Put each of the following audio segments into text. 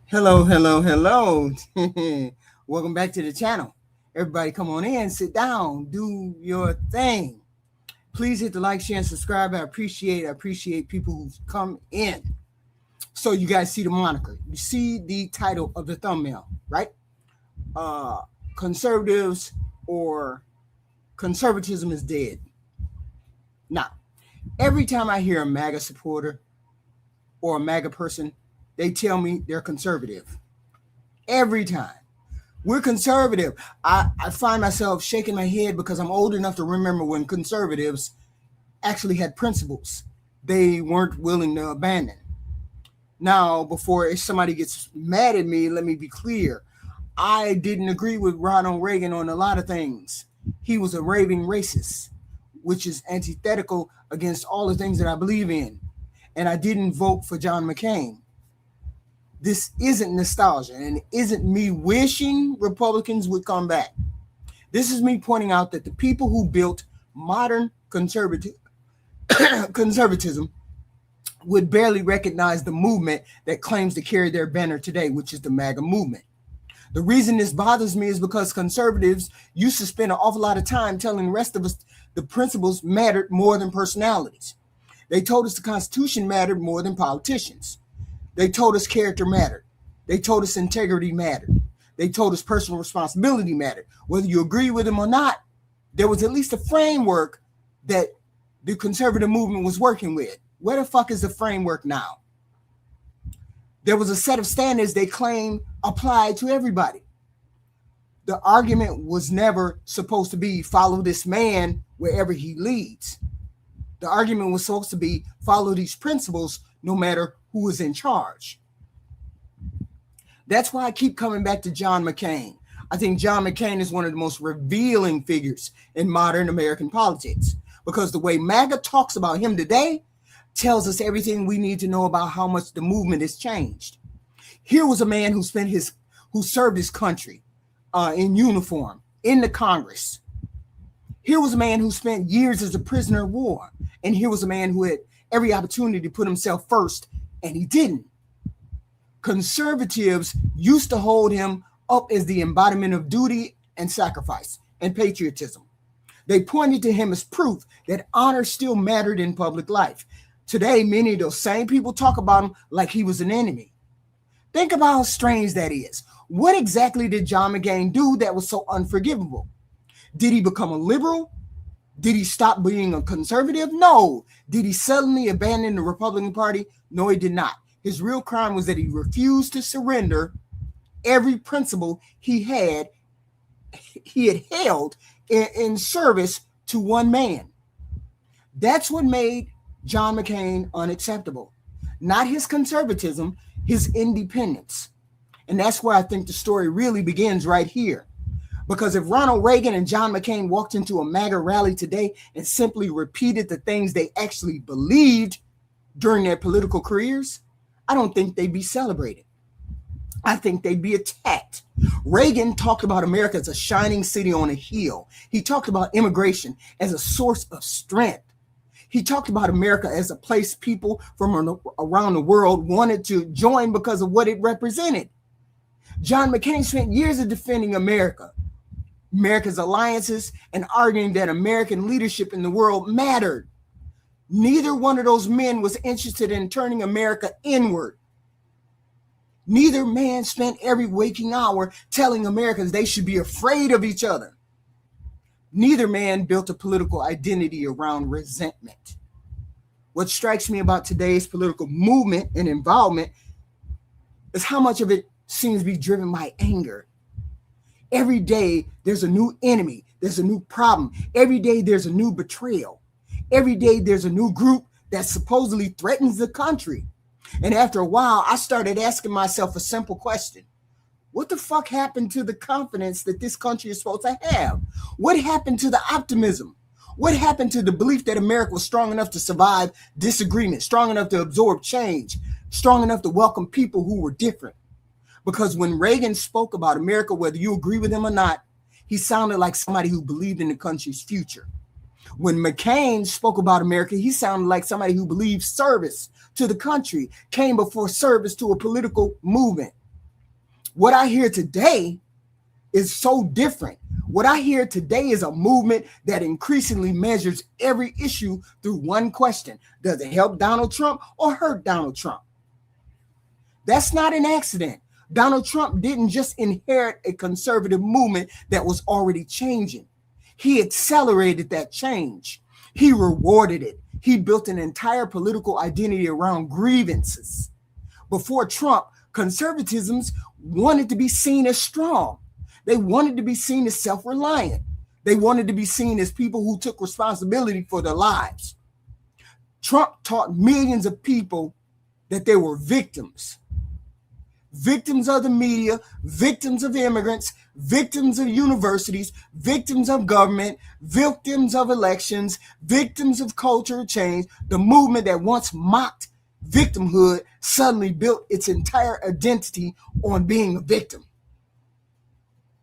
Hello, hello, hello. Welcome back to the channel. Everybody come on in, sit down, do your thing. Please hit the like, share, and subscribe. I appreciate people who come in. So you guys see the moniker. You see the title of the thumbnail, right? Conservatives or conservatism is dead. Now, every time I hear a MAGA supporter or a MAGA person, they tell me they're conservative. Every time. We're conservative. I find myself shaking my head because I'm old enough to remember when conservatives actually had principles they weren't willing to abandon. Now, before somebody gets mad at me, let me be clear. I didn't agree with Ronald Reagan on a lot of things. He was a raving racist, which is antithetical against all the things that I believe in. And I didn't vote for John McCain. This isn't nostalgia, and it isn't me wishing Republicans would come back. This is me pointing out that the people who built modern conservatism would barely recognize the movement that claims to carry their banner today, which is the MAGA movement. The reason this bothers me is because conservatives used to spend an awful lot of time telling the rest of us the principles mattered more than personalities. They told us the Constitution mattered more than politicians. They told us character mattered. They told us integrity mattered. They told us personal responsibility mattered. Whether you agree with them or not, there was at least a framework that the conservative movement was working with. Where the fuck is the framework now? There was a set of standards they claim applied to everybody. The argument was never supposed to be follow this man wherever he leads. The argument was supposed to be follow these principles no matter who is in charge. That's why I keep coming back to John McCain. I think John McCain is one of the most revealing figures in modern American politics because the way MAGA talks about him today tells us everything we need to know about how much the movement has changed. Here was a man who served his country in uniform in the Congress. Here was a man who spent years as a prisoner of war. And here was a man who had every opportunity to put himself first, and he didn't. Conservatives used to hold him up as the embodiment of duty and sacrifice and patriotism. They pointed to him as proof that honor still mattered in public life. Today, many of those same people talk about him like he was an enemy. Think about how strange that is. What exactly did John McCain do that was so unforgivable? Did he become a liberal? Did he stop being a conservative? No. Did he suddenly abandon the Republican Party? No, he did not. His real crime was that he refused to surrender every principle he had held in service to one man. That's what made John McCain unacceptable. Not his conservatism, his independence. And that's where I think the story really begins right here. Because if Ronald Reagan and John McCain walked into a MAGA rally today and simply repeated the things they actually believed during their political careers, I don't think they'd be celebrated. I think they'd be attacked. Reagan talked about America as a shining city on a hill. He talked about immigration as a source of strength. He talked about America as a place people from around the world wanted to join because of what it represented. John McCain spent years of defending America's alliances, and arguing that American leadership in the world mattered. Neither one of those men was interested in turning America inward. Neither man spent every waking hour telling Americans they should be afraid of each other. Neither man built a political identity around resentment. What strikes me about today's political movement and involvement is how much of it seems to be driven by anger. Every day there's a new enemy, there's a new problem. Every day there's a new betrayal. Every day there's a new group that supposedly threatens the country. And after a while, I started asking myself a simple question. What the fuck happened to the confidence that this country is supposed to have? What happened to the optimism? What happened to the belief that America was strong enough to survive disagreement, strong enough to absorb change, strong enough to welcome people who were different? Because when Reagan spoke about America, whether you agree with him or not, he sounded like somebody who believed in the country's future. When McCain spoke about America, he sounded like somebody who believed service to the country came before service to a political movement. What I hear today is so different. What I hear today is a movement that increasingly measures every issue through one question. Does it help Donald Trump or hurt Donald Trump? That's not an accident. Donald Trump didn't just inherit a conservative movement that was already changing. He accelerated that change. He rewarded it. He built an entire political identity around grievances. Before Trump, conservatisms wanted to be seen as strong. They wanted to be seen as self-reliant. They wanted to be seen as people who took responsibility for their lives. Trump taught millions of people that they were victims. Victims of the media, victims of immigrants, victims of universities, victims of government, victims of elections, victims of cultural change. The movement that once mocked victimhood suddenly built its entire identity on being a victim.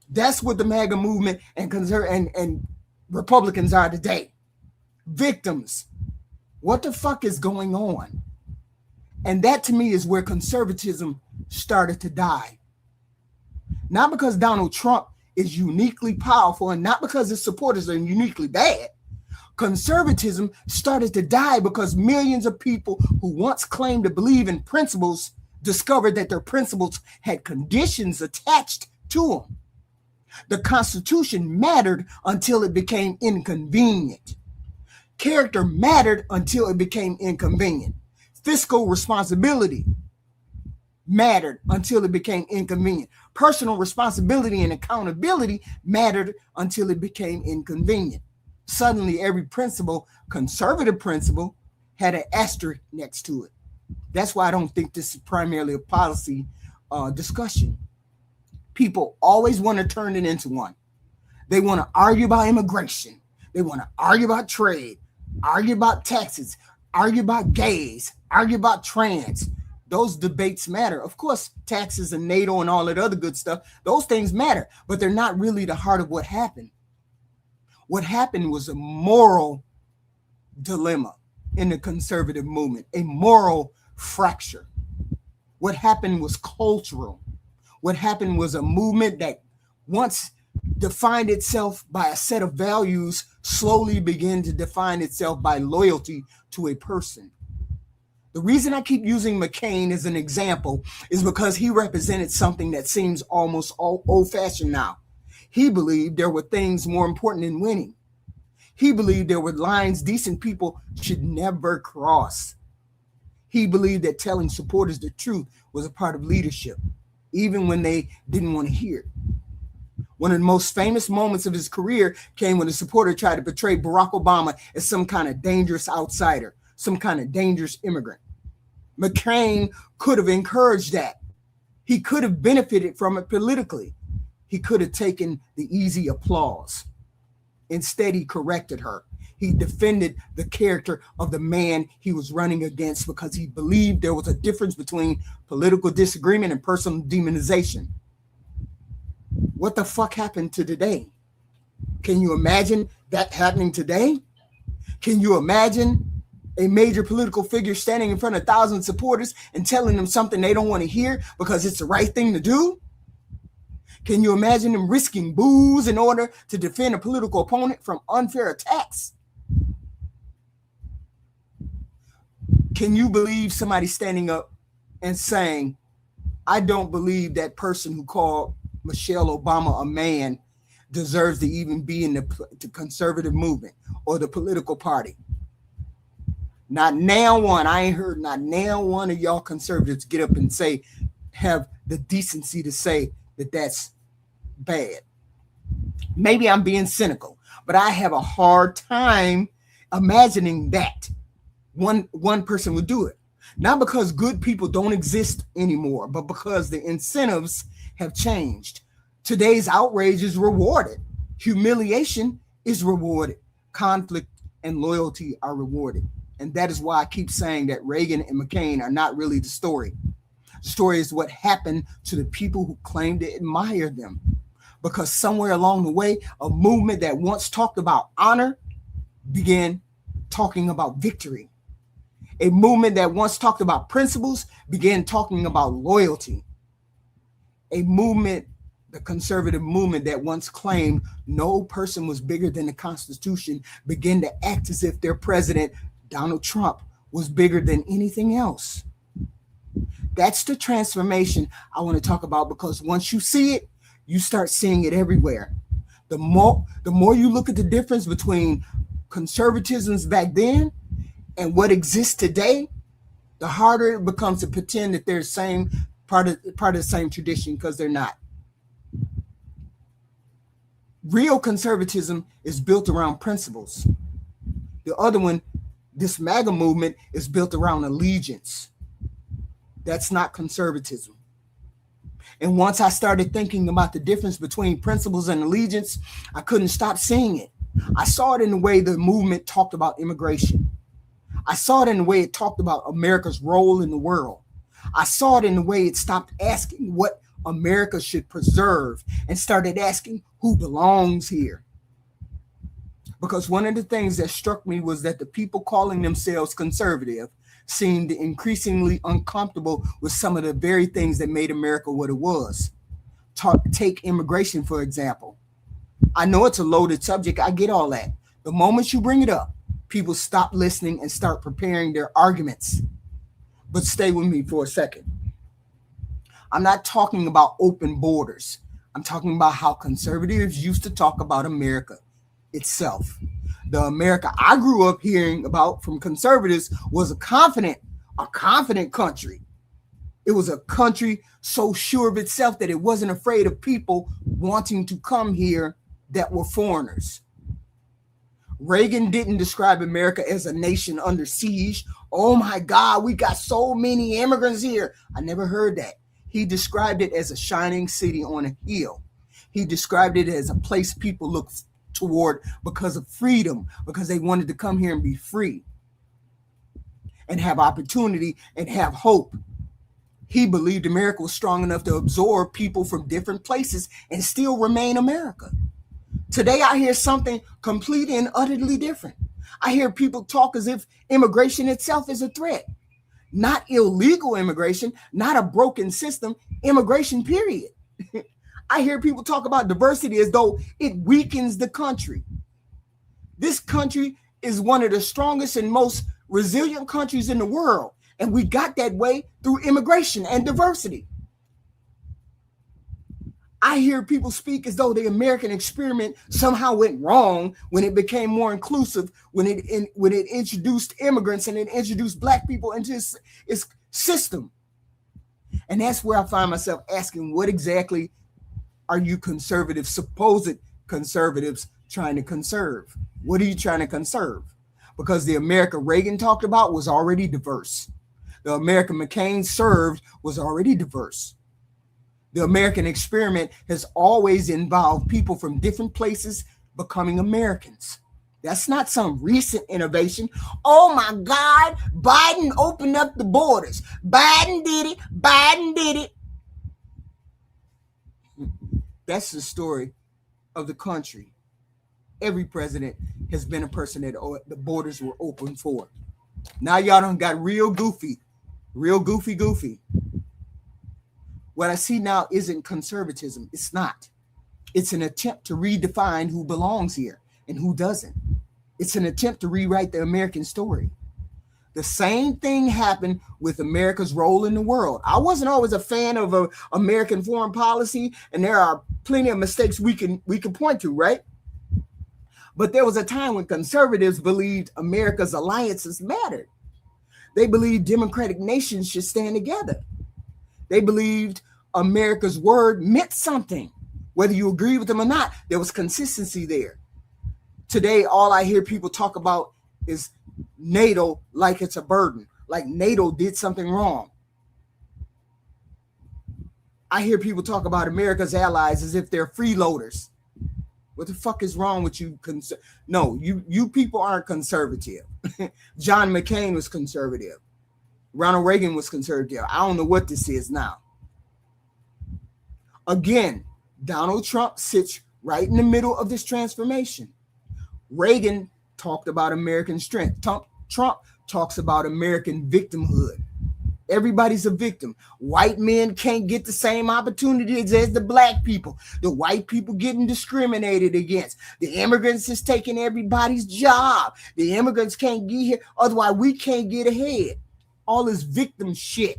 That's what the MAGA movement and Republicans are today. Victims. What the fuck is going on? And that to me is where conservatism started to die. Not because Donald Trump is uniquely powerful and not because his supporters are uniquely bad. Conservatism started to die because millions of people who once claimed to believe in principles discovered that their principles had conditions attached to them. The Constitution mattered until it became inconvenient. Character mattered until it became inconvenient. Fiscal responsibility mattered until it became inconvenient. Personal responsibility and accountability mattered until it became inconvenient. Suddenly, every principle, conservative principle, had an asterisk next to it. That's why I don't think this is primarily a policy discussion. People always want to turn it into one. They want to argue about immigration. They want to argue about trade, argue about taxes, argue about gays, argue about trans. Those debates matter. Of course, taxes and NATO and all that other good stuff, those things matter, but they're not really the heart of what happened. What happened was a moral dilemma in the conservative movement, a moral fracture. What happened was cultural. What happened was a movement that once defined itself by a set of values slowly began to define itself by loyalty to a person. The reason I keep using McCain as an example is because he represented something that seems almost old-fashioned now. He believed there were things more important than winning. He believed there were lines decent people should never cross. He believed that telling supporters the truth was a part of leadership, even when they didn't want to hear it. One of the most famous moments of his career came when a supporter tried to portray Barack Obama as some kind of dangerous outsider, some kind of dangerous immigrant. McCain could have encouraged that. He could have benefited from it politically. He could have taken the easy applause. Instead, he corrected her. He defended the character of the man he was running against because he believed there was a difference between political disagreement and personal demonization. What the fuck happened to today? Can you imagine that happening today? Can you imagine a major political figure standing in front of 1,000 supporters and telling them something they don't want to hear because it's the right thing to do? Can you imagine them risking boos in order to defend a political opponent from unfair attacks? Can you believe somebody standing up and saying, I don't believe that person who called Michelle Obama a man deserves to even be in the conservative movement or the political party? Not now one. I ain't heard not now one of y'all conservatives get up and say, have the decency to say that that's bad. Maybe I'm being cynical, but I have a hard time imagining that. one person would do it. Not because good people don't exist anymore, but because the incentives have changed. Today's outrage is rewarded. Humiliation is rewarded. Conflict and loyalty are rewarded. And that is why I keep saying that Reagan and McCain are not really the story. The story is what happened to the people who claim to admire them. Because somewhere along the way, a movement that once talked about honor began talking about victory. A movement that once talked about principles began talking about loyalty. A movement, the conservative movement that once claimed no person was bigger than the Constitution, began to act as if their president, Donald Trump, was bigger than anything else. That's the transformation I want to talk about, because once you see it, you start seeing it everywhere. The more you look at the difference between conservatisms back then and what exists today, the harder it becomes to pretend that they're the same part of the same tradition, because they're not. Real conservatism is built around principles. The other one, this MAGA movement, is built around allegiance. That's not conservatism. And once I started thinking about the difference between principles and allegiance, I couldn't stop seeing it. I saw it in the way the movement talked about immigration. I saw it in the way it talked about America's role in the world. I saw it in the way it stopped asking what America should preserve and started asking who belongs here. Because one of the things that struck me was that the people calling themselves conservative seemed increasingly uncomfortable with some of the very things that made America what it was. Take immigration, for example. I know it's a loaded subject. I get all that. The moment you bring it up, people stop listening and start preparing their arguments. But stay with me for a second. I'm not talking about open borders. I'm talking about how conservatives used to talk about America itself. The America I grew up hearing about from conservatives was a confident country. It was a country so sure of itself that it wasn't afraid of people wanting to come here that were foreigners. Reagan didn't describe America as a nation under siege. Oh my God, we got so many immigrants here. I never heard that. He described it as a shining city on a hill. He described it as a place people look toward because of freedom, because they wanted to come here and be free and have opportunity and have hope. He believed America was strong enough to absorb people from different places and still remain America. Today, I hear something completely and utterly different. I hear people talk as if immigration itself is a threat. Not illegal immigration, not a broken system, immigration, period. I hear people talk about diversity as though it weakens the country. This country is one of the strongest and most resilient countries in the world, and we got that way through immigration and diversity. I hear people speak as though the American experiment somehow went wrong when it became more inclusive, when it introduced immigrants and it introduced Black people into its system. And that's where I find myself asking, what exactly are you conservatives, supposed conservatives, trying to conserve? What are you trying to conserve? Because the America Reagan talked about was already diverse. The America McCain served was already diverse. The American experiment has always involved people from different places becoming Americans. That's not some recent innovation. Oh my God, Biden opened up the borders. Biden did it. Biden did it. That's the story of the country. Every president has been a person that the borders were open for. Now y'all done got real goofy. What I see now isn't conservatism. It's not. It's an attempt to redefine who belongs here and who doesn't. It's an attempt to rewrite the American story. The same thing happened with America's role in the world. I wasn't always a fan of American foreign policy, and there are plenty of mistakes we can point to, right? But there was a time when conservatives believed America's alliances mattered. They believed democratic nations should stand together. They believed America's word meant something. Whether you agree with them or not, there was consistency there. Today, all I hear people talk about is NATO like it's a burden, like NATO did something wrong. I hear people talk about America's allies as if they're freeloaders. What the fuck is wrong with you? No, you people aren't conservative. John McCain was conservative. Ronald Reagan was conservative. I don't know what this is now. Again, Donald Trump sits right in the middle of this transformation. Reagan talked about American strength. Trump talks about American victimhood. Everybody's a victim. White men can't get the same opportunities as the black people. The white people getting discriminated against. The immigrants is taking everybody's job. The immigrants can't get here. Otherwise, we can't get ahead. All this victim shit.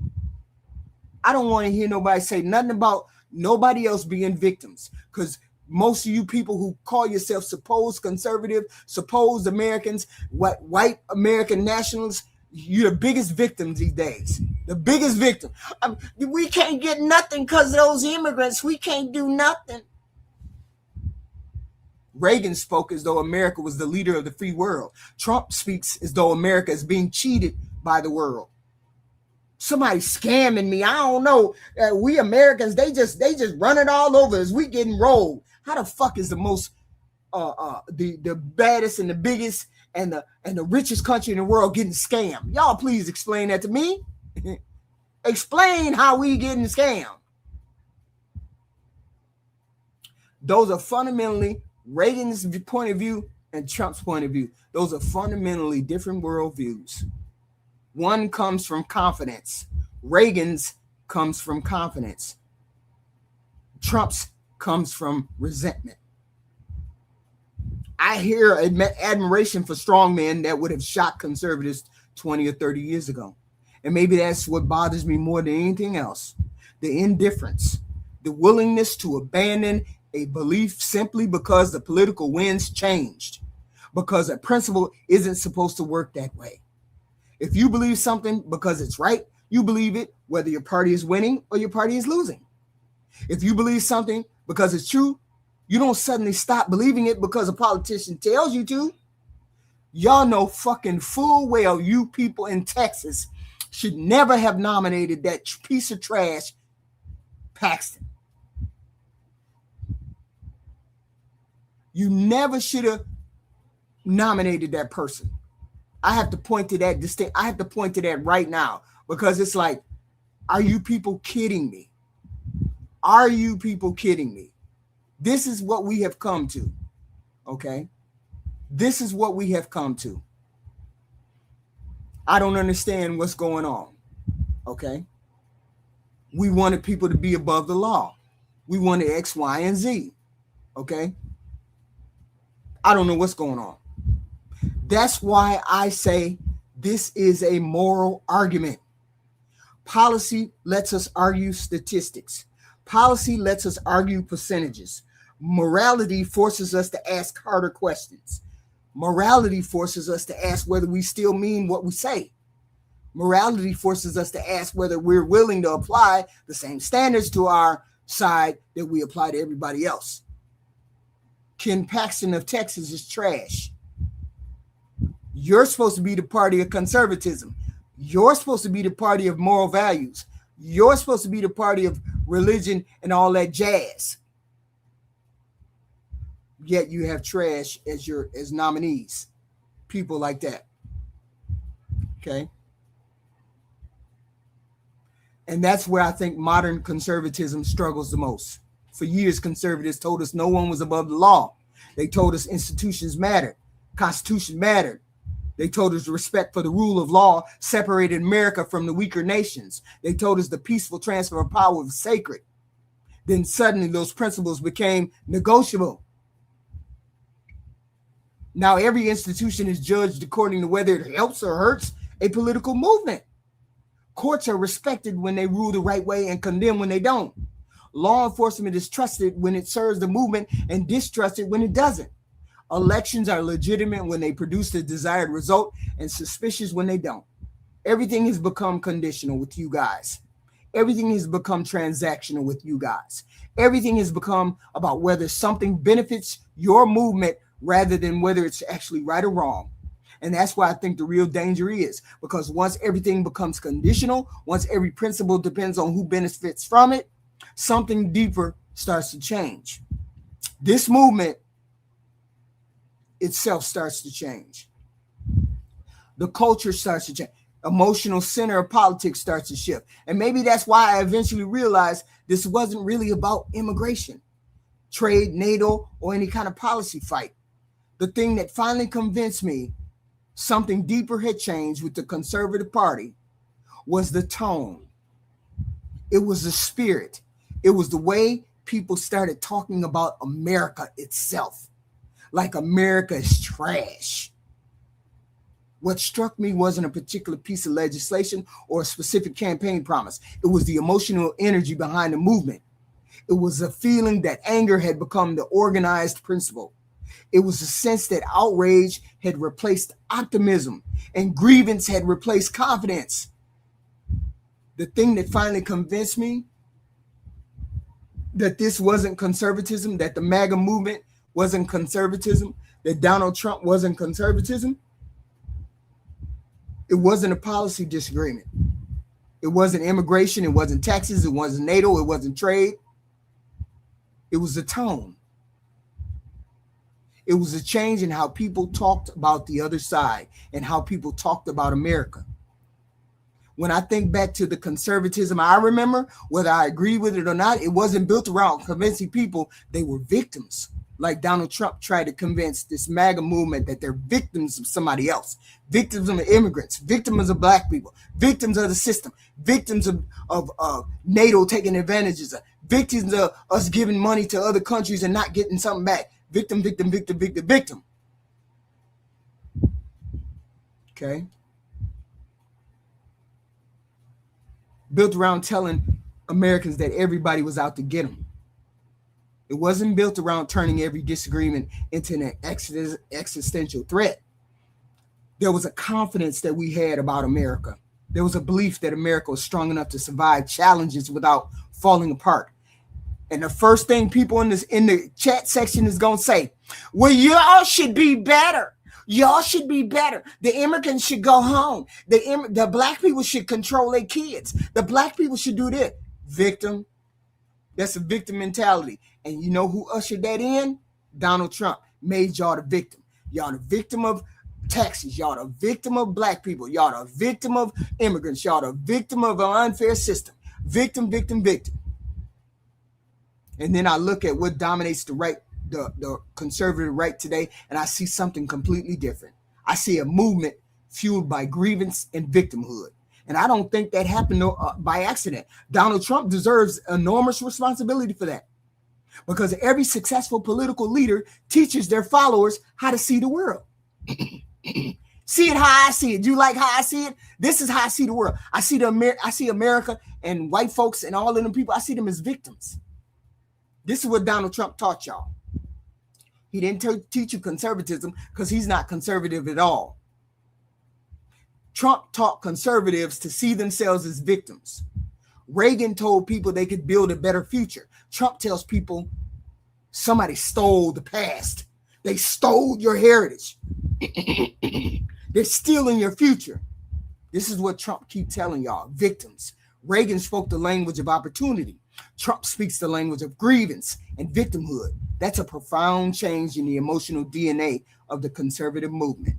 I don't want to hear nobody say nothing about nobody else being victims, because most of you people who call yourself supposed conservative, supposed Americans, white American nationalists, you're the biggest victims these days. The biggest victim. We can't get nothing because of those immigrants. We can't do nothing. Reagan spoke as though America was the leader of the free world. Trump speaks as though America is being cheated by the world. Somebody scamming me. I don't know. We Americans, they just run it all over us. We getting rolled. How the fuck is the most the baddest and the biggest and the richest country in the world getting scammed? Y'all please explain that to me. Explain how we getting scammed. Those are fundamentally Reagan's point of view and Trump's point of view. Those are fundamentally different worldviews. One comes from confidence. Reagan's comes from confidence. Trump's comes from resentment. I hear admiration for strong men that would have shot conservatives 20 or 30 years ago. And maybe that's what bothers me more than anything else. The indifference, the willingness to abandon a belief simply because the political winds changed, because a principle isn't supposed to work that way. If you believe something because it's right, you believe it whether your party is winning or your party is losing. If you believe something because it's true, you don't suddenly stop believing it because a politician tells you to. Y'all know fucking full well you people in Texas should never have nominated that piece of trash, Paxton. You never should have nominated that person. I have to point to that I have to point to that right now, because it's like, are you people kidding me? Are you people kidding me? This is what we have come to. Okay? This is what we have come to. I don't understand what's going on. Okay? We wanted people to be above the law. We wanted X, Y, and Z. Okay? I don't know what's going on. That's why I say this is a moral argument. Policy lets us argue statistics. Policy lets us argue percentages. Morality forces us to ask harder questions. Morality forces us to ask whether we still mean what we say. Morality forces us to ask whether we're willing to apply the same standards to our side that we apply to everybody else. Ken Paxton of Texas is trash. You're supposed to be the party of conservatism. You're supposed to be the party of moral values. You're supposed to be the party of religion and all that jazz. Yet you have trash as nominees. People like that. Okay? And that's where I think modern conservatism struggles the most. For years, conservatives told us no one was above the law. They told us institutions mattered. Constitution mattered. They told us respect for the rule of law separated America from the weaker nations. They told us the peaceful transfer of power was sacred. Then suddenly those principles became negotiable. Now every institution is judged according to whether it helps or hurts a political movement. Courts are respected when they rule the right way and condemned when they don't. Law enforcement is trusted when it serves the movement and distrusted when it doesn't. Elections are legitimate when they produce the desired result and suspicious when they don't. Everything has become conditional with you guys. Everything has become transactional with you guys. Everything has become about whether something benefits your movement rather than whether it's actually right or wrong. And that's why I think the real danger is, because once everything becomes conditional, once every principle depends on who benefits from it, something deeper starts to change. This movement itself starts to change. The culture starts to change. Emotional center of politics starts to shift. And maybe that's why I eventually realized this wasn't really about immigration, trade, NATO, or any kind of policy fight. The thing that finally convinced me something deeper had changed with the Conservative Party was the tone. It was the spirit. It was the way people started talking about America itself, like America is trash. What struck me wasn't a particular piece of legislation or a specific campaign promise. It was the emotional energy behind the movement. It was a feeling that anger had become the organized principle. It was a sense that outrage had replaced optimism and grievance had replaced confidence. The thing that finally convinced me that this wasn't conservatism, that the MAGA movement wasn't conservatism, that Donald Trump wasn't conservatism, it wasn't a policy disagreement. It wasn't immigration. It wasn't taxes. It wasn't NATO. It wasn't trade. It was the tone. It was a change in how people talked about the other side and how people talked about America. When I think back to the conservatism I remember, whether I agree with it or not, it wasn't built around convincing people they were victims. Like Donald Trump tried to convince this MAGA movement that they're victims of somebody else, victims of immigrants, victims of black people, victims of the system, victims of NATO taking advantages, victims of us giving money to other countries and not getting something back. Victim, victim, victim, victim, victim. Okay. Built around telling Americans that everybody was out to get them. It wasn't built around turning every disagreement into an existential threat. There was a confidence that we had about America. There was a belief that America was strong enough to survive challenges without falling apart. And the first thing people in the chat section is going to say, well, y'all should be better. Y'all should be better. The immigrants should go home. The black people should control their kids. The black people should do this. Victim. That's a victim mentality. And you know who ushered that in? Donald Trump made y'all the victim. Y'all the victim of taxes. Y'all the victim of black people. Y'all the victim of immigrants. Y'all the victim of an unfair system. Victim, victim, victim. And then I look at what dominates the right, the conservative right today, and I see something completely different. I see a movement fueled by grievance and victimhood. And I don't think that happened by accident. Donald Trump deserves enormous responsibility for that, because every successful political leader teaches their followers how to see the world. See it how I see it. You like how I see it? This is how I see the world. I see America and white folks and all of them people. I see them as victims. This is what Donald Trump taught y'all. He didn't teach you conservatism because he's not conservative at all. Trump taught conservatives to see themselves as victims. Reagan told people they could build a better future. Trump tells people somebody stole the past. They stole your heritage. They're stealing your future. This is what Trump keeps telling y'all, victims. Reagan spoke the language of opportunity. Trump speaks the language of grievance and victimhood. That's a profound change in the emotional DNA of the conservative movement.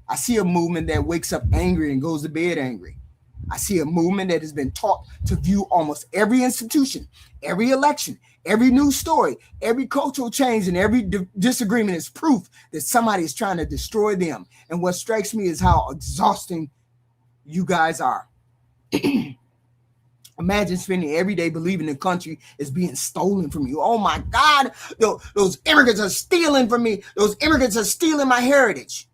I see a movement that wakes up angry and goes to bed angry. I see a movement that has been taught to view almost every institution, every election, every news story, every cultural change, and every disagreement as proof that somebody is trying to destroy them. And what strikes me is how exhausting you guys are. Imagine spending every day believing the country is being stolen from you. Oh my God, those immigrants are stealing from me. Those immigrants are stealing my heritage.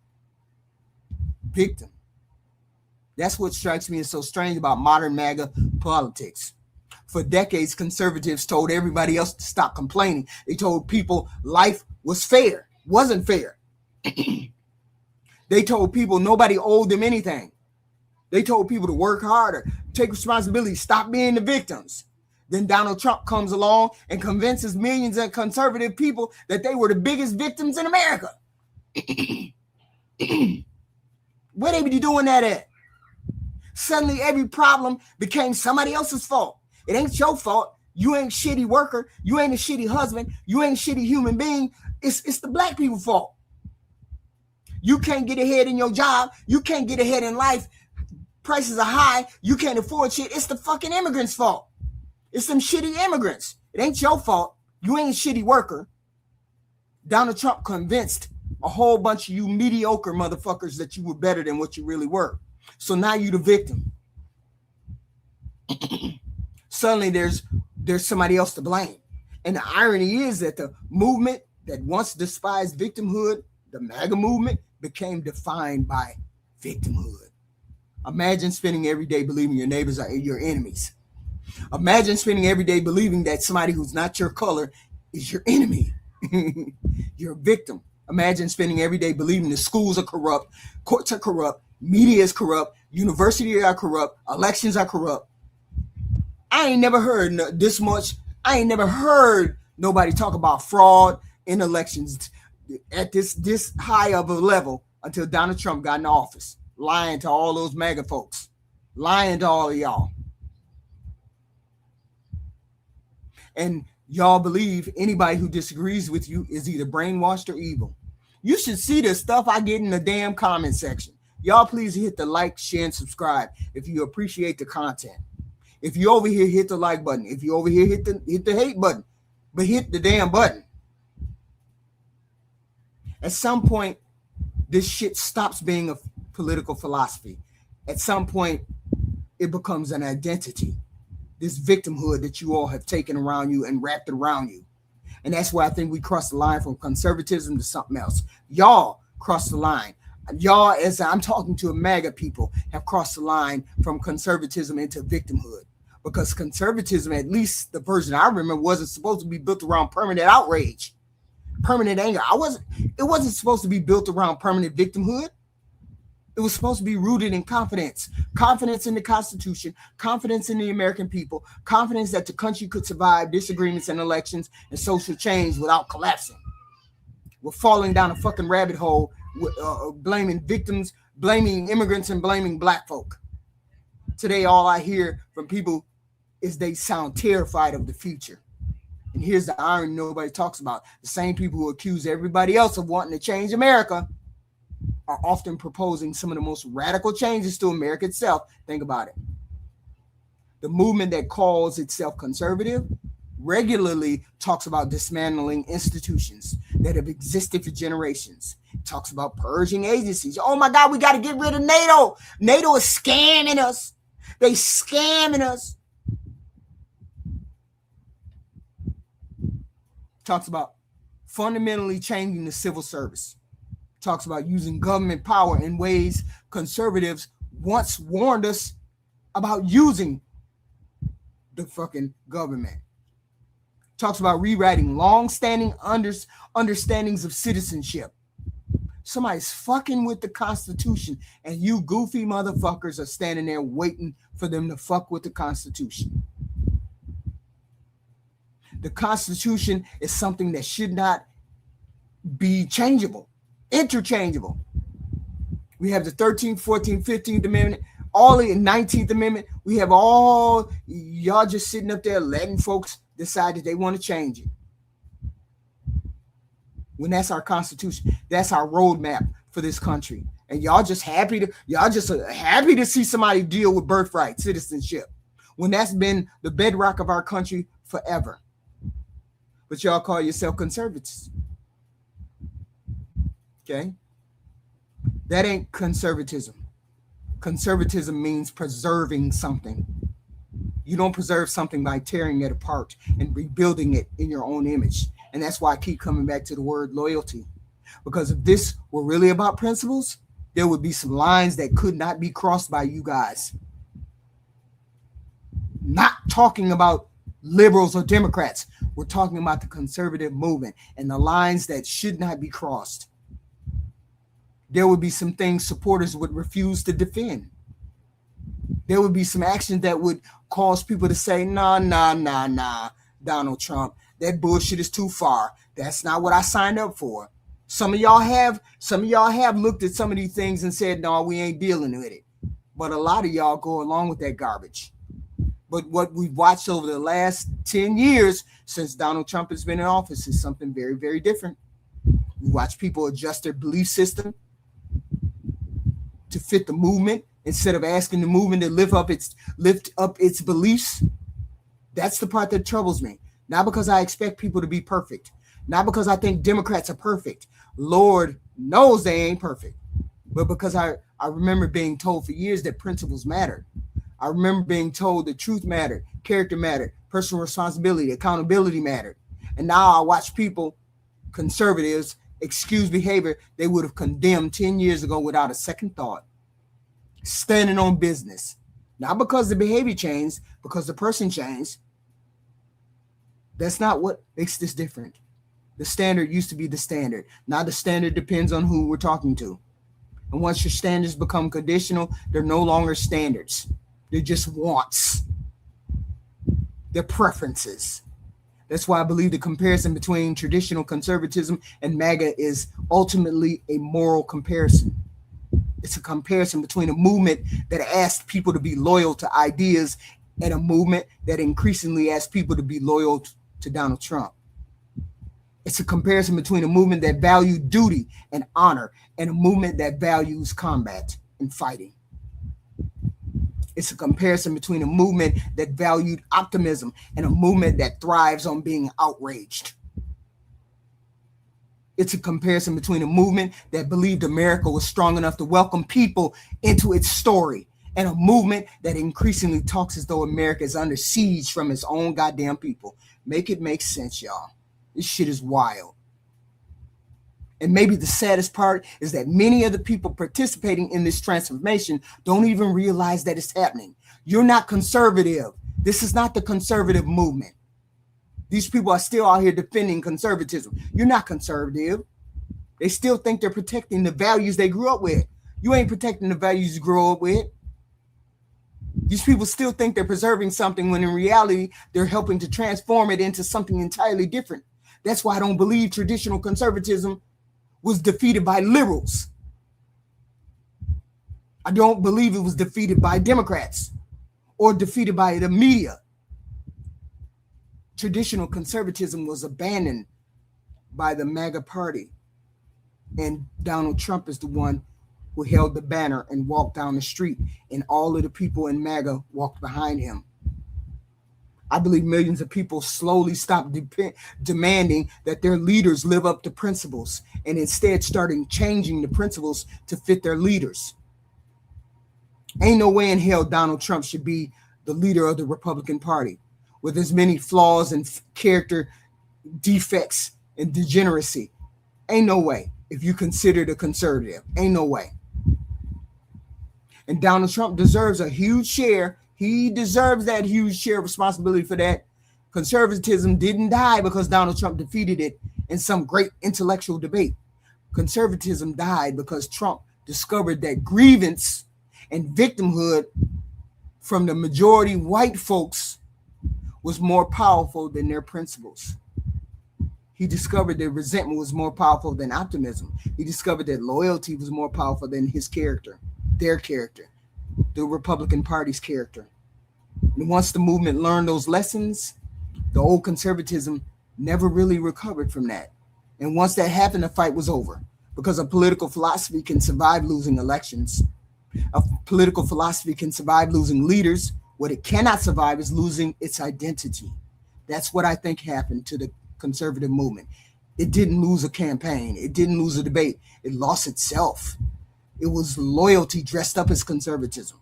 Victim. That's what strikes me as so strange about modern MAGA politics. For decades, conservatives told everybody else to stop complaining. They told people life was fair. Wasn't fair. They told people nobody owed them anything. They told people to work harder, take responsibility, stop being the victims. Then Donald Trump comes along and convinces millions of conservative people that they were the biggest victims in America. Where they be doing that at? Suddenly every problem became somebody else's fault. It ain't your fault. You ain't shitty worker. You ain't a shitty husband. You ain't a shitty human being. It's the black people's fault. You can't get ahead in your job. You can't get ahead in life. Prices are high. You can't afford shit. It's the fucking immigrants' fault. It's them shitty immigrants. It ain't your fault. You ain't a shitty worker. Donald Trump convinced a whole bunch of you mediocre motherfuckers that you were better than what you really were. So now you the victim. Suddenly there's somebody else to blame. And the irony is that the movement that once despised victimhood, the MAGA movement, became defined by victimhood. Imagine spending every day believing your neighbors are your enemies. Imagine spending every day believing that somebody who's not your color is your enemy. You're a victim. Imagine spending every day believing the schools are corrupt, courts are corrupt, media is corrupt, universities are corrupt, elections are corrupt. I ain't never heard this much. I ain't never heard nobody talk about fraud in elections at this high of a level until Donald Trump got in office, lying to all those MAGA folks, lying to all of y'all. And y'all believe anybody who disagrees with you is either brainwashed or evil. You should see the stuff I get in the damn comment section. Y'all please hit the like, share, and subscribe if you appreciate the content. If you over here, hit the like button. If you over here, hit the hate button. But hit the damn button. At some point, this shit stops being a political philosophy. At some point, it becomes an identity. This victimhood that you all have taken around you and wrapped around you. And that's why I think we crossed the line from conservatism to something else. Y'all crossed the line. Y'all, as I'm talking to MAGA people, have crossed the line from conservatism into victimhood. Because conservatism, at least the version I remember, wasn't supposed to be built around permanent outrage, permanent anger. It wasn't supposed to be built around permanent victimhood. It was supposed to be rooted in confidence. Confidence in the Constitution, confidence in the American people, confidence that the country could survive disagreements and elections and social change without collapsing. We're falling down a fucking rabbit hole, blaming victims, blaming immigrants, and blaming black folk. Today, all I hear from people is they sound terrified of the future. And here's the irony nobody talks about. The same people who accuse everybody else of wanting to change America are often proposing some of the most radical changes to America itself. Think about it. The movement that calls itself conservative regularly talks about dismantling institutions that have existed for generations. It talks about purging agencies. Oh my God, we got to get rid of NATO. NATO is scamming us. They scamming us. Talks about fundamentally changing the civil service. Talks about using government power in ways conservatives once warned us about using the fucking government. Talks about rewriting long-standing understandings of citizenship. Somebody's fucking with the Constitution, and you goofy motherfuckers are standing there waiting for them to fuck with the Constitution. The Constitution is something that should not be changeable, interchangeable. We have the 13th, 14th, 15th Amendment, all the 19th Amendment. We have all, y'all just sitting up there letting folks decide that they want to change it. When that's our Constitution, that's our roadmap for this country. And y'all just happy to see somebody deal with birthright citizenship when that's been the bedrock of our country forever. But y'all call yourself conservatives. Okay? That ain't conservatism. Conservatism means preserving something. You don't preserve something by tearing it apart and rebuilding it in your own image. And that's why I keep coming back to the word loyalty. Because if this were really about principles, there would be some lines that could not be crossed by you guys. Not talking about liberals or Democrats. We're talking about the conservative movement and the lines that should not be crossed. There would be some things supporters would refuse to defend. There would be some actions that would cause people to say, nah, Donald Trump, that bullshit is too far. That's not what I signed up for. Some of y'all have looked at some of these things and said, no, we ain't dealing with it. But a lot of y'all go along with that garbage. But what we've watched over the last 10 years since Donald Trump has been in office is something very, very different. We watch people adjust their belief system to fit the movement instead of asking the movement to lift up its beliefs. That's the part that troubles me. Not because I expect people to be perfect. Not because I think Democrats are perfect. Lord knows they ain't perfect. But because I remember being told for years that principles mattered. I remember being told that truth mattered, character mattered, personal responsibility, accountability mattered. And now I watch people, conservatives, excuse behavior they would have condemned 10 years ago without a second thought, standing on business. Not because the behavior changed, because the person changed. That's not what makes this different. The standard used to be the standard. Now the standard depends on who we're talking to. And once your standards become conditional, they're no longer standards. They're just wants. They're preferences. That's why I believe the comparison between traditional conservatism and MAGA is ultimately a moral comparison. It's a comparison between a movement that asked people to be loyal to ideas and a movement that increasingly asks people to be loyal to Donald Trump. It's a comparison between a movement that valued duty and honor and a movement that values combat and fighting. It's a comparison between a movement that valued optimism and a movement that thrives on being outraged. It's a comparison between a movement that believed America was strong enough to welcome people into its story and a movement that increasingly talks as though America is under siege from its own goddamn people. Make it make sense, y'all. This shit is wild. And maybe the saddest part is that many of the people participating in this transformation don't even realize that it's happening. You're not conservative. This is not the conservative movement. These people are still out here defending conservatism. You're not conservative. They still think they're protecting the values they grew up with. You ain't protecting the values you grew up with. These people still think they're preserving something when in reality, they're helping to transform it into something entirely different. That's why I don't believe traditional conservatism was defeated by liberals. I don't believe it was defeated by Democrats or defeated by the media. Traditional conservatism was abandoned by the MAGA party. And Donald Trump is the one who held the banner and walked down the street. And all of the people in MAGA walked behind him. I believe millions of people slowly stopped demanding that their leaders live up to principles and instead starting changing the principles to fit their leaders. Ain't no way in hell Donald Trump should be the leader of the Republican Party with as many flaws and character defects and degeneracy. Ain't no way if you consider the conservative. Ain't no way. And Donald Trump deserves a huge share. He deserves that huge share of responsibility for that. Conservatism didn't die because Donald Trump defeated it in some great intellectual debate. Conservatism died because Trump discovered that grievance and victimhood from the majority white folks was more powerful than their principles. He discovered that resentment was more powerful than optimism. He discovered that loyalty was more powerful than his character, their character, the Republican Party's character. And once the movement learned those lessons, the old conservatism never really recovered from that. And once that happened, the fight was over because a political philosophy can survive losing elections. A political philosophy can survive losing leaders. What it cannot survive is losing its identity. That's what I think happened to the conservative movement. It didn't lose a campaign. It didn't lose a debate. It lost itself. It was loyalty dressed up as conservatism.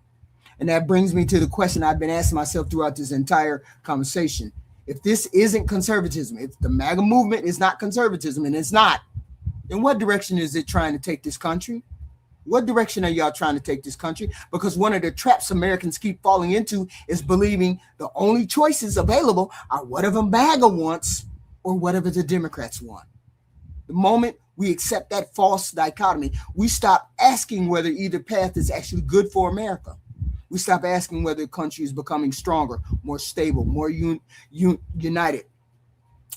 And that brings me to the question I've been asking myself throughout this entire conversation. If this isn't conservatism, if the MAGA movement is not conservatism, and it's not, then what direction is it trying to take this country? What direction are y'all trying to take this country? Because one of the traps Americans keep falling into is believing the only choices available are whatever MAGA wants or whatever the Democrats want. The moment we accept that false dichotomy, we stop asking whether either path is actually good for America. We stop asking whether the country is becoming stronger, more stable, more united,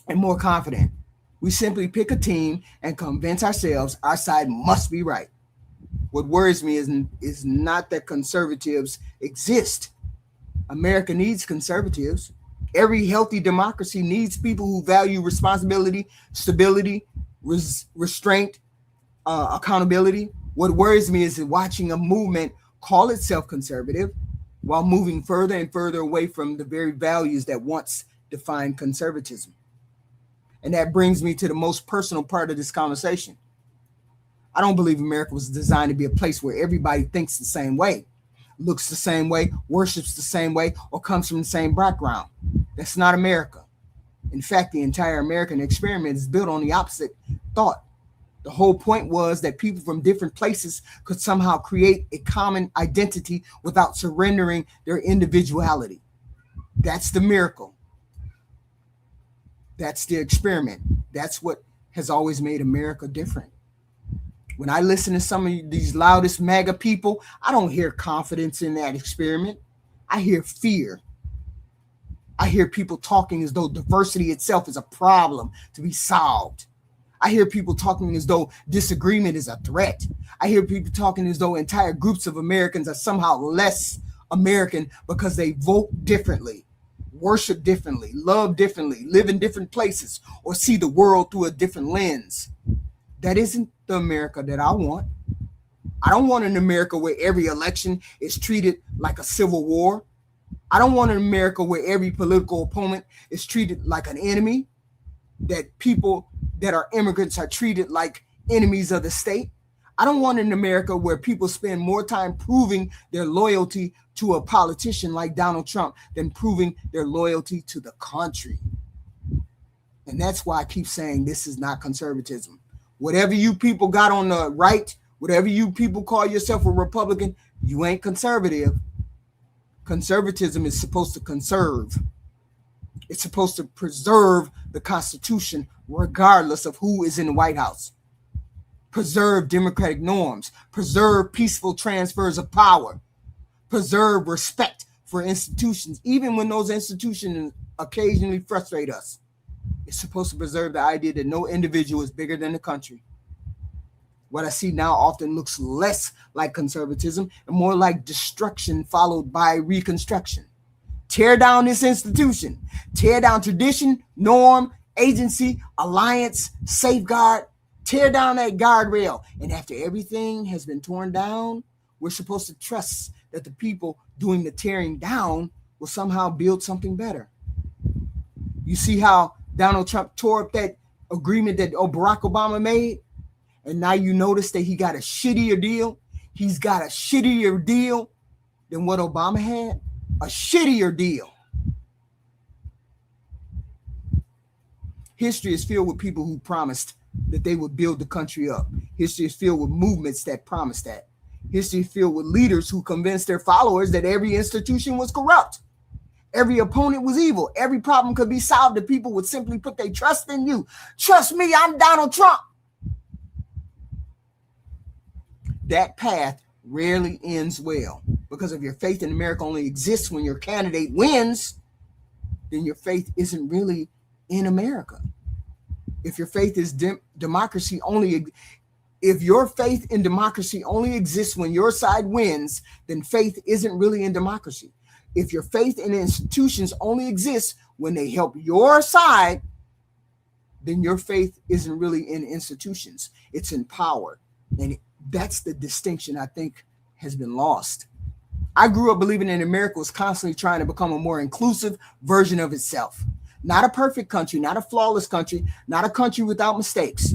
and more confident. We simply pick a team and convince ourselves our side must be right. What worries me is not that conservatives exist. America needs conservatives. Every healthy democracy needs people who value responsibility, stability, restraint, accountability. What worries me is watching a movement call itself conservative while moving further and further away from the very values that once defined conservatism. And that brings me to the most personal part of this conversation. I don't believe America was designed to be a place where everybody thinks the same way, looks the same way, worships the same way, or comes from the same background. That's not America. In fact, the entire American experiment is built on the opposite thought. The whole point was that people from different places could somehow create a common identity without surrendering their individuality. That's the miracle. That's the experiment. That's what has always made America different. When I listen to some of these loudest MAGA people, I don't hear confidence in that experiment. I hear fear. I hear people talking as though diversity itself is a problem to be solved. I hear people talking as though disagreement is a threat. I hear people talking as though entire groups of Americans are somehow less American because they vote differently, worship differently, love differently, live in different places, or see the world through a different lens. That isn't the America that I want. I don't want an America where every election is treated like a civil war. I don't want an America where every political opponent is treated like an enemy, that people that are immigrants are treated like enemies of the state. I don't want an America where people spend more time proving their loyalty to a politician like Donald Trump than proving their loyalty to the country. And that's why I keep saying this is not conservatism. Whatever you people got on the right, whatever you people call yourself a Republican, you ain't conservative. Conservatism is supposed to conserve. It's supposed to preserve the Constitution regardless of who is in the White House. Preserve democratic norms. Preserve peaceful transfers of power. Preserve respect for institutions, even when those institutions occasionally frustrate us. It's supposed to preserve the idea that no individual is bigger than the country. What I see now often looks less like conservatism and more like destruction followed by reconstruction. Tear down this institution. Tear down tradition, norm, agency, alliance, safeguard. Tear down that guardrail. And after everything has been torn down, we're supposed to trust that the people doing the tearing down will somehow build something better. You see how Donald Trump tore up that agreement that Barack Obama made? And now you notice that he got a shittier deal. He's got a shittier deal than what Obama had. A shittier deal. History is filled with people who promised that they would build the country up. History is filled with movements that promised that. History is filled with leaders who convinced their followers that every institution was corrupt. Every opponent was evil. Every problem could be solved if people would simply put their trust in you. Trust me, I'm Donald Trump. That path rarely ends well, because if your faith in America only exists when your candidate wins, then your faith isn't really in America. If your faith is democracy only, if your faith in democracy only exists when your side wins, then faith isn't really in democracy. If your faith in institutions only exists when they help your side, then your faith isn't really in institutions. It's in power. And that's the distinction I think has been lost. I grew up believing that America was constantly trying to become a more inclusive version of itself. Not a perfect country, not a flawless country, not a country without mistakes,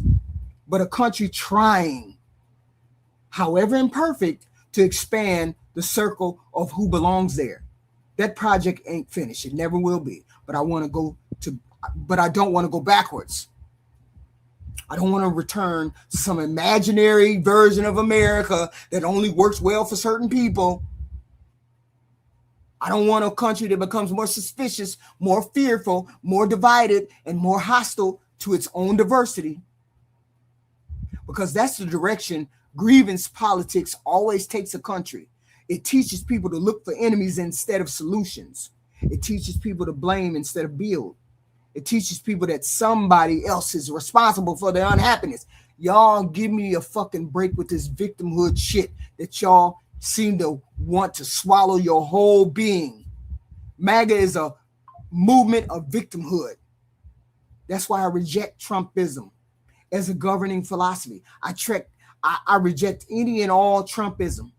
but a country trying, however imperfect, to expand the circle of who belongs there. That project ain't finished. It never will be. But I don't want to go backwards. I don't want to return to some imaginary version of America that only works well for certain people. I don't want a country that becomes more suspicious, more fearful, more divided, and more hostile to its own diversity. Because that's the direction grievance politics always takes a country. It teaches people to look for enemies instead of solutions. It teaches people to blame instead of build. It teaches people that somebody else is responsible for their unhappiness. Y'all give me a fucking break with this victimhood shit that y'all seem to want to swallow your whole being. MAGA is a movement of victimhood. That's why I reject Trumpism as a governing philosophy. I reject any and all Trumpism.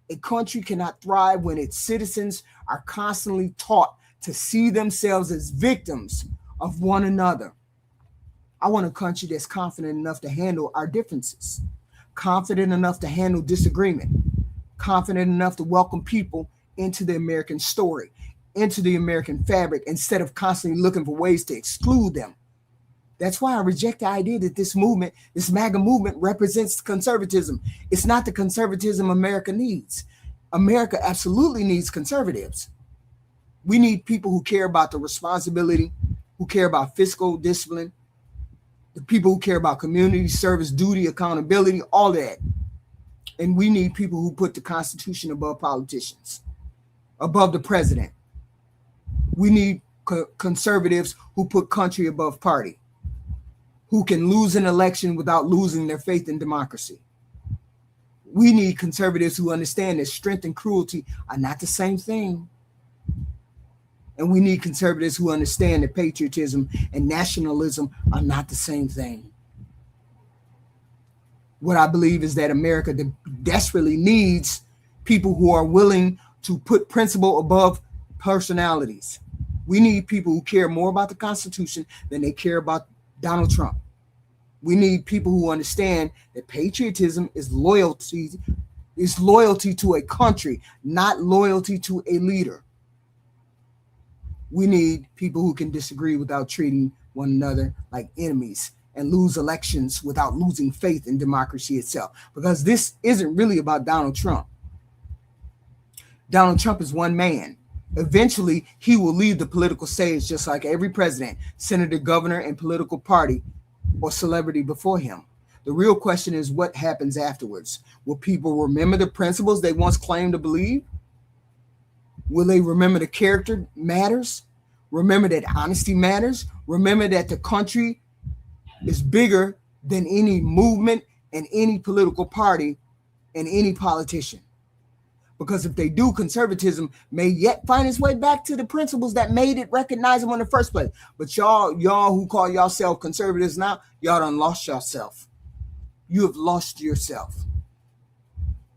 A country cannot thrive when its citizens are constantly taught to see themselves as victims of one another. I want a country that's confident enough to handle our differences, confident enough to handle disagreement, confident enough to welcome people into the American story, into the American fabric, instead of constantly looking for ways to exclude them. That's why I reject the idea that this movement, this MAGA movement, represents conservatism. It's not the conservatism America needs. America absolutely needs conservatives. We need people who care about the responsibility, who care about fiscal discipline, the people who care about community service, duty, accountability, all that. And we need people who put the Constitution above politicians, above the president. We need conservatives who put country above party, who can lose an election without losing their faith in democracy. We need conservatives who understand that strength and cruelty are not the same thing. And we need conservatives who understand that patriotism and nationalism are not the same thing. What I believe is that America desperately needs people who are willing to put principle above personalities. We need people who care more about the Constitution than they care about Donald Trump. We need people who understand that patriotism is loyalty to a country, not loyalty to a leader. We need people who can disagree without treating one another like enemies and lose elections without losing faith in democracy itself. Because this isn't really about Donald Trump. Donald Trump is one man. Eventually, he will leave the political stage just like every president, senator, governor, and political party or celebrity before him. The real question is what happens afterwards. Will people remember the principles they once claimed to believe? Will they remember the character matters? Remember that honesty matters? Remember that the country is bigger than any movement and any political party and any politician. Because if they do, conservatism may yet find its way back to the principles that made it recognizable in the first place. But y'all who call yourself conservatives now, y'all done lost yourself. You have lost yourself.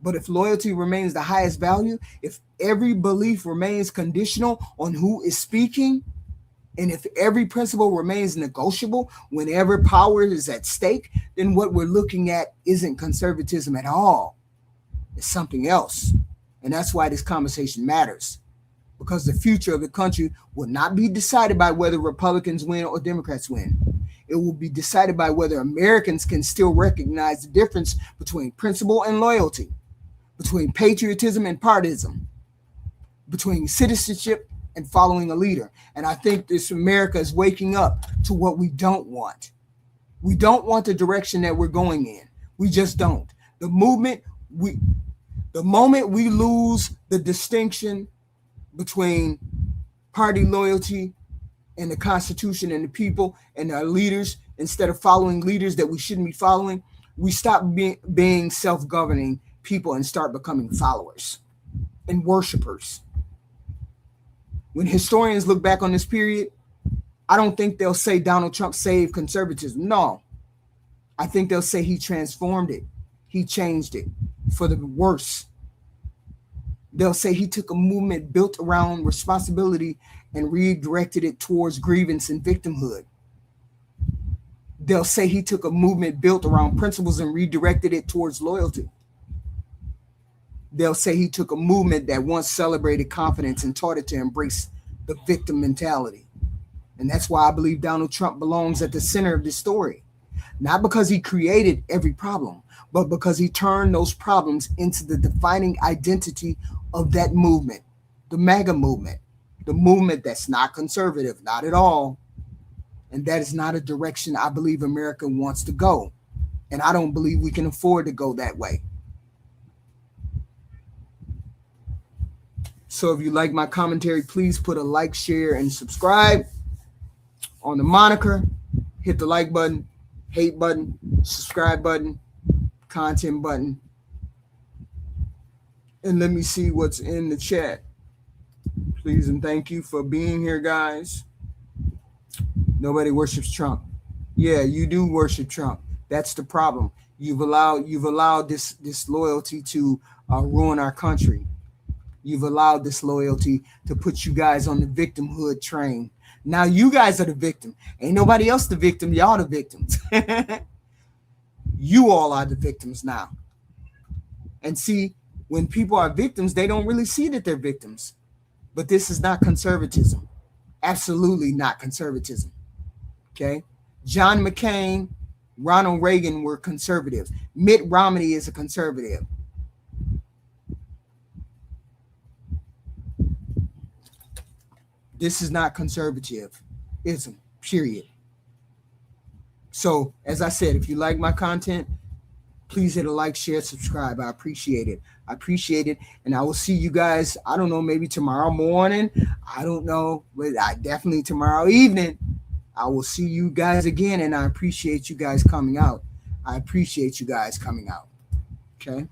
But if loyalty remains the highest value, if every belief remains conditional on who is speaking, and if every principle remains negotiable whenever power is at stake, then what we're looking at isn't conservatism at all. It's something else. And that's why this conversation matters. Because the future of the country will not be decided by whether Republicans win or Democrats win. It will be decided by whether Americans can still recognize the difference between principle and loyalty, between patriotism and partisan, between citizenship and following a leader. And I think this America is waking up to what we don't want. We don't want the direction that we're going in. We just don't. The moment we lose the distinction between party loyalty and the Constitution and the people and our leaders, instead of following leaders that we shouldn't be following, we stop being self-governing people and start becoming followers and worshipers. When historians look back on this period, I don't think they'll say Donald Trump saved conservatism. No, I think they'll say he transformed it. He changed it for the worse. They'll say he took a movement built around responsibility and redirected it towards grievance and victimhood. They'll say he took a movement built around principles and redirected it towards loyalty. They'll say he took a movement that once celebrated confidence and taught it to embrace the victim mentality. And that's why I believe Donald Trump belongs at the center of this story. Not because he created every problem, but because he turned those problems into the defining identity of that movement, the MAGA movement, the movement that's not conservative, not at all. And that is not a direction I believe America wants to go. And I don't believe we can afford to go that way. So if you like my commentary, please put a like, share, and subscribe. on the moniker, hit the like button, hate button, subscribe button, content button. And let me see what's in the chat. Please and thank you for being here, guys. Nobody worships Trump. Yeah, you do worship Trump. That's the problem. You've allowed this loyalty to ruin our country. You've allowed this loyalty to put you guys on the victimhood train. Now you guys are the victim. Ain't nobody else the victim. Y'all the victims. You all are the victims now. And see, when people are victims, they don't really see that they're victims. But this is not conservatism. Absolutely not conservatism. Okay? John McCain, Ronald Reagan were conservative. Mitt Romney is a conservative. This is not conservatism, period. So, as I said, if you like my content, please hit a like, share, subscribe. I appreciate it. And I will see you guys, I don't know, maybe tomorrow morning. I don't know, but definitely tomorrow evening. I will see you guys again, and I appreciate you guys coming out. Okay?